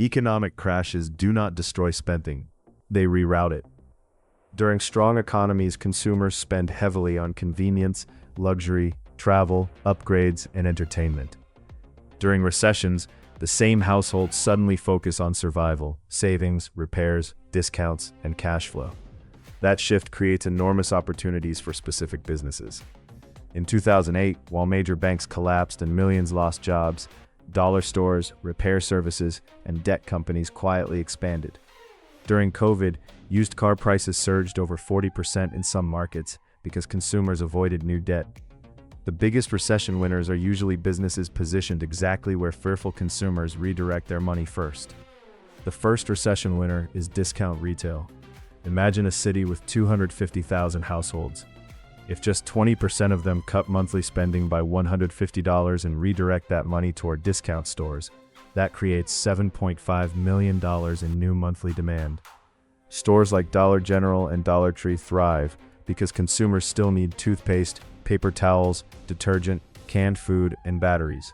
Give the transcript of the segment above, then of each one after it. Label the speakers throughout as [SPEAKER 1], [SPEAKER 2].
[SPEAKER 1] Economic crashes do not destroy spending, they reroute it. During strong economies, consumers spend heavily on convenience, luxury, travel, upgrades, and entertainment. During recessions, the same households suddenly focus on survival, savings, repairs, discounts, and cash flow. That shift creates enormous opportunities for specific businesses. In 2008, while major banks collapsed and millions lost jobs, dollar stores, repair services, and debt companies quietly expanded. During COVID, used car prices surged over 40% in some markets because consumers avoided new debt. The biggest recession winners are usually businesses positioned exactly where fearful consumers redirect their money first. The first recession winner is discount retail. Imagine a city with 250,000 households. If just 20% of them cut monthly spending by $150 and redirect that money toward discount stores, that creates $7.5 million in new monthly demand. Stores like Dollar General and Dollar Tree thrive because consumers still need toothpaste, paper towels, detergent, canned food, and batteries.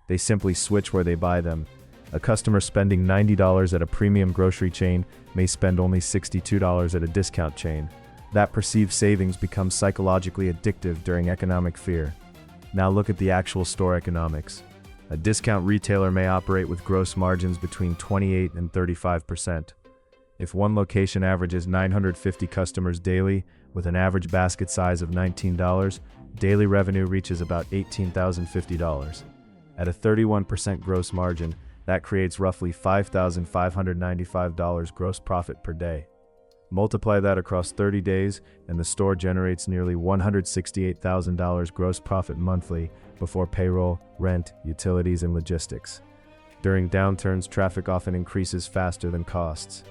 [SPEAKER 1] They simply switch where they buy them. A customer spending $90 at a premium grocery chain may spend only $62 at a discount chain. That perceived savings becomes psychologically addictive during economic fear. Now look at the actual store economics. A discount retailer may operate with gross margins between 28 and 35%. If one location averages 950 customers daily, with an average basket size of $19, daily revenue reaches about $18,050. At a 31% gross margin, that creates roughly $5,595 gross profit per day. Multiply that across 30 days, and the store generates nearly $168,000 gross profit monthly before payroll, rent, utilities, and logistics. During downturns, traffic often increases faster than costs.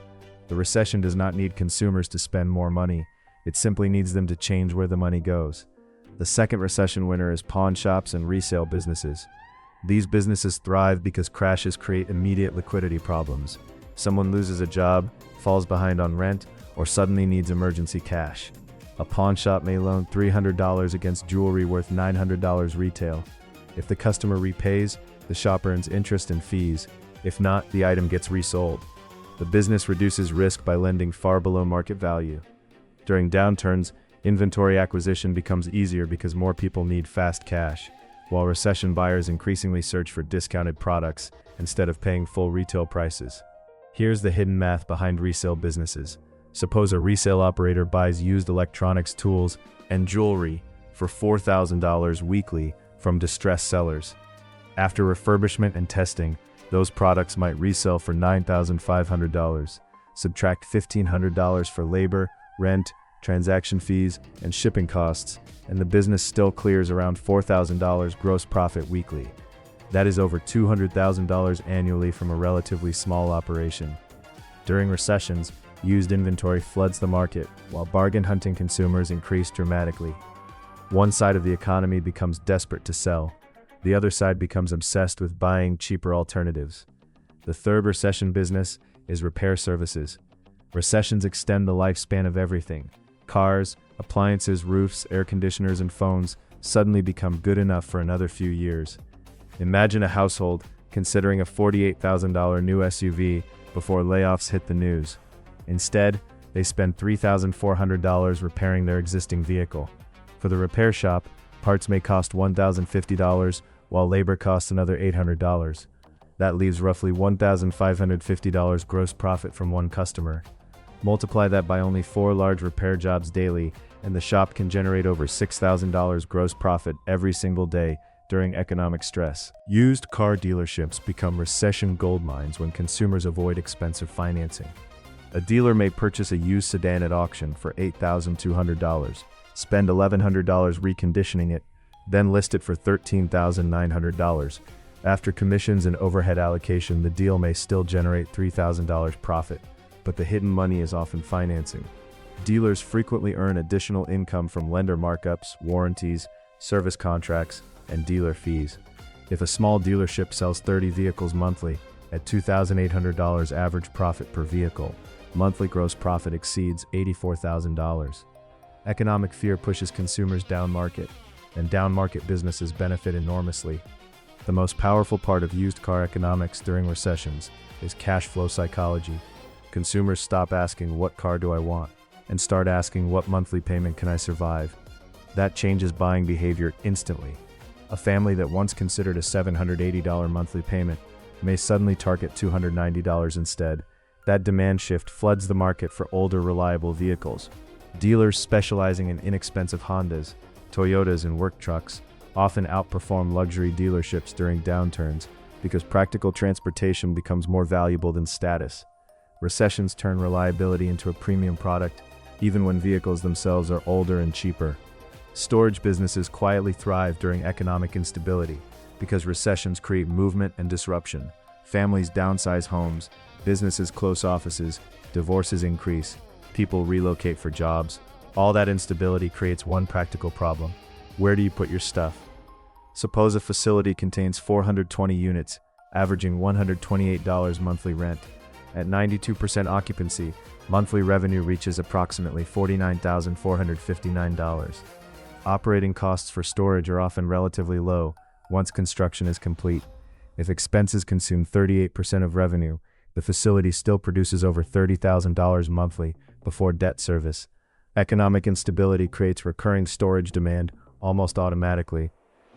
[SPEAKER 1] The recession does not need consumers to spend more money, it simply needs them to change where the money goes. The second recession winner is pawn shops and resale businesses. These businesses thrive because crashes create immediate liquidity problems. Someone loses a job, falls behind on rent, or suddenly needs emergency cash. A pawn shop may loan $300 against jewelry worth $900 retail. If the customer repays, the shop earns interest and fees. If not, the item gets resold. The business reduces risk by lending far below market value. During downturns, inventory acquisition becomes easier because more people need fast cash, while recession buyers increasingly search for discounted products instead of paying full retail prices. Here's the hidden math behind resale businesses. Suppose a resale operator buys used electronics, tools, and jewelry for $4,000 weekly from distressed sellers. After refurbishment and testing, those products might resell for $9,500. Subtract $1,500 for labor, rent, transaction fees, and shipping costs, and the business still clears around $4,000 gross profit weekly. That is over $200,000 annually from a relatively small operation. During recessions, used inventory floods the market, while bargain hunting consumers increase dramatically. One side of the economy becomes desperate to sell. The other side becomes obsessed with buying cheaper alternatives. The third recession business is repair services. Recessions extend the lifespan of everything. Cars, appliances, roofs, air conditioners, and phones suddenly become good enough for another few years. Imagine a household considering a $48,000 new SUV before layoffs hit the news. Instead, they spend $3,400 repairing their existing vehicle. For the repair shop, parts may cost $1,050, while labor costs another $800. That leaves roughly $1,550 gross profit from one customer. Multiply that by only 4 large repair jobs daily, and the shop can generate over $6,000 gross profit every single day during economic stress. Used car dealerships become recession goldmines when consumers avoid expensive financing. A dealer may purchase a used sedan at auction for $8,200, spend $1,100 reconditioning it, then list it for $13,900. After commissions and overhead allocation, the deal may still generate $3,000 profit, but the hidden money is often financing. Dealers frequently earn additional income from lender markups, warranties, service contracts, and dealer fees. If a small dealership sells 30 vehicles monthly, at $2,800 average profit per vehicle, monthly gross profit exceeds $84,000. Economic fear pushes consumers down market, and down market businesses benefit enormously. The most powerful part of used car economics during recessions is cash flow psychology. Consumers stop asking, "What car do I want?" and start asking, "What monthly payment can I survive?" That changes buying behavior instantly. A family that once considered a $780 monthly payment may suddenly target $290 instead. That demand shift floods the market for older, reliable vehicles. Dealers specializing in inexpensive Hondas, Toyotas, and work trucks often outperform luxury dealerships during downturns because practical transportation becomes more valuable than status. Recessions turn reliability into a premium product, even when vehicles themselves are older and cheaper. Storage businesses quietly thrive during economic instability because recessions create movement and disruption. Families downsize homes, businesses close offices, divorces increase, people relocate for jobs. All that instability creates one practical problem. Where do you put your stuff? Suppose a facility contains 420 units, averaging $128 monthly rent. At 92% occupancy, monthly revenue reaches approximately $49,459. Operating costs for storage are often relatively low once construction is complete. If expenses consume 38% of revenue, the facility still produces over $30,000 monthly before debt service. Economic instability creates recurring storage demand almost automatically.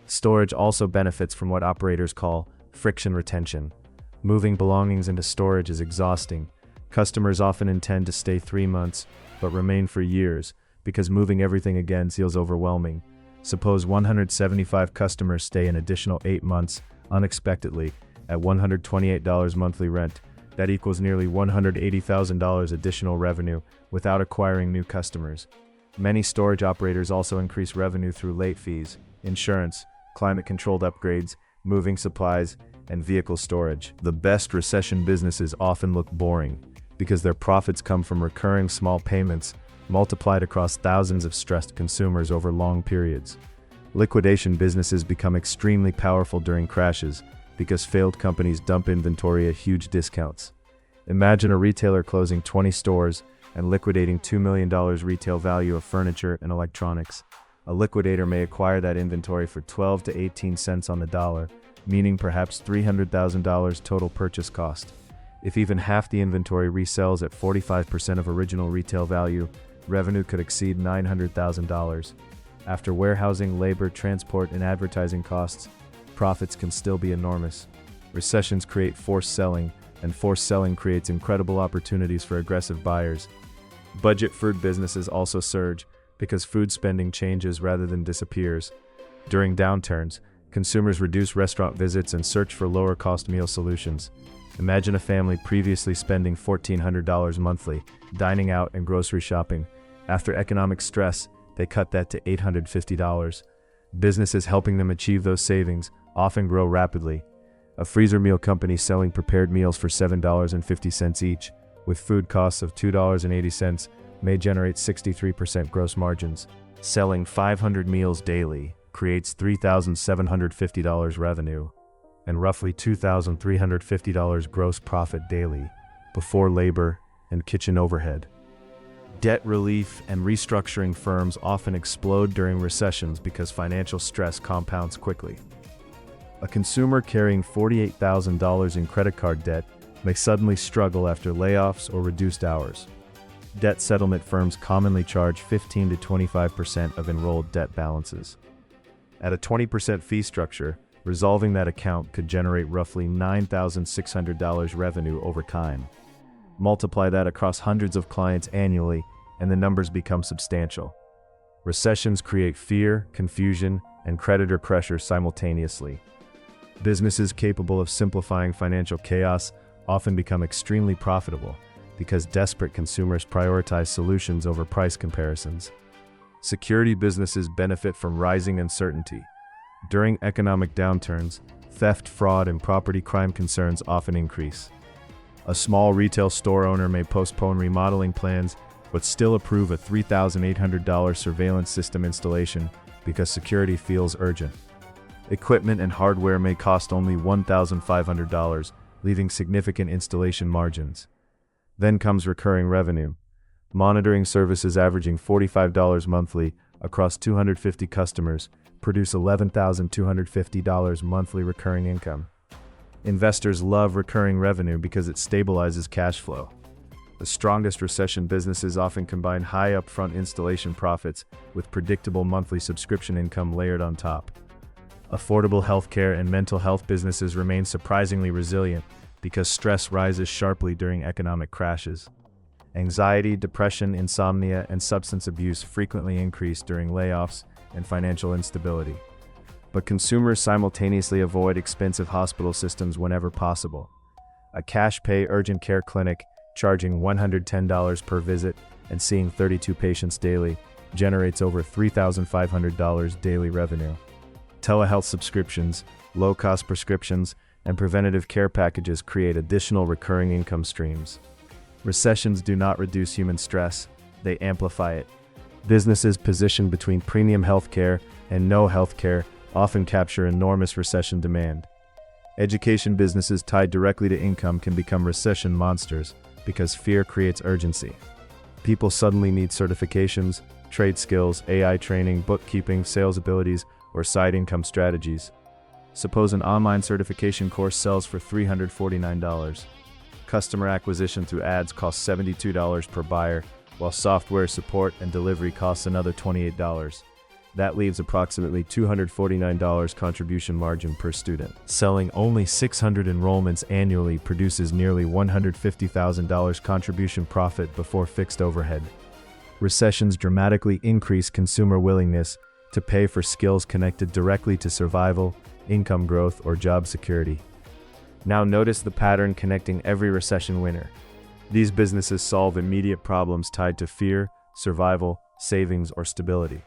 [SPEAKER 1] Storage also benefits from what operators call friction retention. Moving belongings into storage is exhausting. Customers often intend to stay 3 months, but remain for years, because moving everything again feels overwhelming. Suppose 175 customers stay an additional 8 months, unexpectedly, at $128 monthly rent. That equals nearly $180,000 additional revenue without acquiring new customers. Many storage operators also increase revenue through late fees, insurance, climate-controlled upgrades, moving supplies, and vehicle storage. The best recession businesses often look boring because their profits come from recurring small payments multiplied across thousands of stressed consumers over long periods. Liquidation businesses become extremely powerful during crashes because failed companies dump inventory at huge discounts. Imagine a retailer closing 20 stores and liquidating $2 million retail value of furniture and electronics. A liquidator may acquire that inventory for 12 to 18 cents on the dollar, meaning perhaps $300,000 total purchase cost. If even half the inventory resells at 45% of original retail value, revenue could exceed $900,000. After warehousing, labor, transport, and advertising costs, profits can still be enormous. Recessions create forced selling, and forced selling creates incredible opportunities for aggressive buyers. Budget food businesses also surge because food spending changes rather than disappears. During downturns, consumers reduce restaurant visits and search for lower-cost meal solutions. Imagine a family previously spending $1,400 monthly, dining out and grocery shopping. After economic stress, they cut that to $850. Businesses helping them achieve those savings often grow rapidly. A freezer meal company selling prepared meals for $7.50 each, with food costs of $2.80, may generate 63% gross margins. Selling 500 meals daily creates $3,750 revenue and roughly $2,350 gross profit daily, before labor and kitchen overhead. Debt relief and restructuring firms often explode during recessions because financial stress compounds quickly. A consumer carrying $48,000 in credit card debt may suddenly struggle after layoffs or reduced hours. Debt settlement firms commonly charge 15 to 25% of enrolled debt balances. At a 20% fee structure, resolving that account could generate roughly $9,600 revenue over time. Multiply that across hundreds of clients annually, and the numbers become substantial. Recessions create fear, confusion, and creditor pressure simultaneously. Businesses capable of simplifying financial chaos often become extremely profitable because desperate consumers prioritize solutions over price comparisons. Security businesses benefit from rising uncertainty. During economic downturns, theft, fraud, and property crime concerns often increase. A small retail store owner may postpone remodeling plans but still approve a $3,800 surveillance system installation because security feels urgent. Equipment and hardware may cost only $1,500, leaving significant installation margins. Then comes recurring revenue. Monitoring services averaging $45 monthly across 250 customers produce $11,250 monthly recurring income. Investors love recurring revenue because it stabilizes cash flow. The strongest recession businesses often combine high upfront installation profits with predictable monthly subscription income layered on top. Affordable healthcare and mental health businesses remain surprisingly resilient because stress rises sharply during economic crashes. Anxiety, depression, insomnia, and substance abuse frequently increase during layoffs and financial instability. But consumers simultaneously avoid expensive hospital systems whenever possible. A cash-pay urgent care clinic charging $110 per visit and seeing 32 patients daily generates over $3,500 daily revenue. Telehealth subscriptions, low-cost prescriptions, and preventative care packages create additional recurring income streams. Recessions do not reduce human stress, they amplify it. Businesses positioned between premium healthcare and no healthcare often capture enormous recession demand. Education businesses tied directly to income can become recession monsters because fear creates urgency. People suddenly need certifications, trade skills, AI training, bookkeeping, sales abilities, or side income strategies. Suppose an online certification course sells for $349. Customer acquisition through ads costs $72 per buyer, while software support and delivery costs another $28. That leaves approximately $249 contribution margin per student. Selling only 600 enrollments annually produces nearly $150,000 contribution profit before fixed overhead. Recessions dramatically increase consumer willingness to pay for skills connected directly to survival, income growth, or job security. Now notice the pattern connecting every recession winner. These businesses solve immediate problems tied to fear, survival, savings, or stability.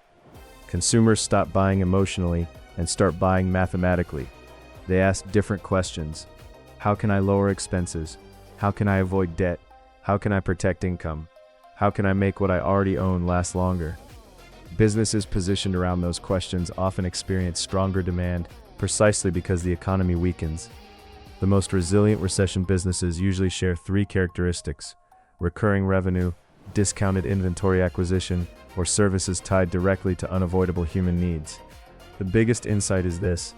[SPEAKER 1] Consumers stop buying emotionally and start buying mathematically. They ask different questions. How can I lower expenses? How can I avoid debt? How can I protect income? How can I make what I already own last longer? Businesses positioned around those questions often experience stronger demand precisely because the economy weakens. The most resilient recession businesses usually share three characteristics: recurring revenue, discounted inventory acquisition, or services tied directly to unavoidable human needs. The biggest insight is this: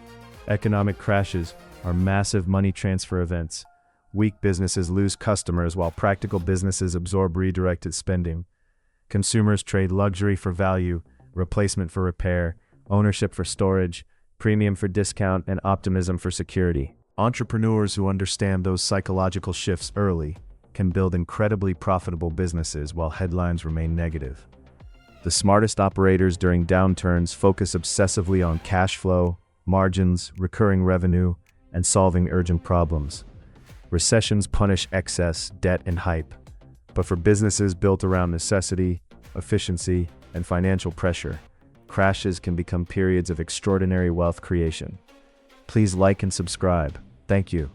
[SPEAKER 1] economic crashes are massive money transfer events. Weak businesses lose customers while practical businesses absorb redirected spending. Consumers trade luxury for value, replacement for repair, ownership for storage, premium for discount, and optimism for security. Entrepreneurs who understand those psychological shifts early can build incredibly profitable businesses while headlines remain negative. The smartest operators during downturns focus obsessively on cash flow, margins, recurring revenue, and solving urgent problems. Recessions punish excess, debt, and hype. But for businesses built around necessity, efficiency, and financial pressure, crashes can become periods of extraordinary wealth creation. Please like and subscribe. Thank you.